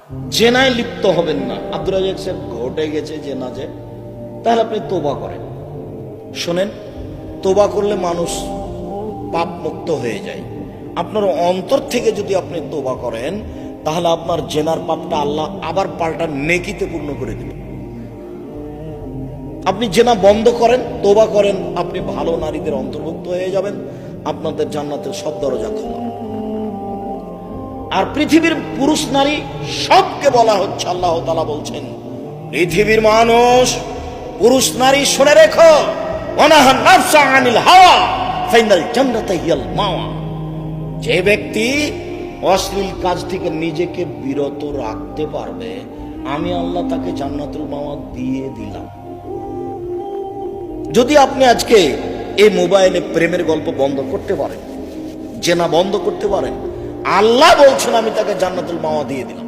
জেনায় লিপ্ত হবেন না। আব্দুল রাজ্জাক সাহেব ঘটে গেছে জেনা, যে তাহলে আপনি তোবা করেন। শোনেন, তোবা করলে মানুষ পাপ মুক্ত হয়ে যায়। আপনার অন্তর থেকে যদি আপনি তোবা করেন, তাহলে আপনার জেনার পাপটা আল্লাহ আবার পাল্টা নেকিতে পূর্ণ করে দিবেন। আপনি জেনা বন্ধ করেন, তোবা করেন, আপনি ভালো নারীদের অন্তর্ভুক্ত হয়ে যাবেন, আপনাদের জান্নাতের সব দরজা খোলা। আর পৃথিবীর পুরুষ নারী সবকে বলা হচ্ছে, আল্লাহ তাআলা বলছেন, পৃথিবীর মানুষ পুরুষ নারী শুনে রেখো, ওয়ানাহান নাফসা আনিল হাওয়া ফাইনাল জান্নাতা হিয়াল মাওয়া। যে ব্যক্তি অশ্লীল কাজ থেকে নিজেকে বিরত রাখতে পারবে, আমি আল্লাহ তাকে জান্নাতুল মাওয়া দিয়ে দিলাম। যদি আপনি আজকে এই মোবাইলে প্রেমের গল্প বন্ধ করতে পারেন, জেনা বন্ধ করতে পারেন, আল্লাহ বলছেন আমি তাকে জান্নাতুল মাওয়া দিয়ে দিলাম।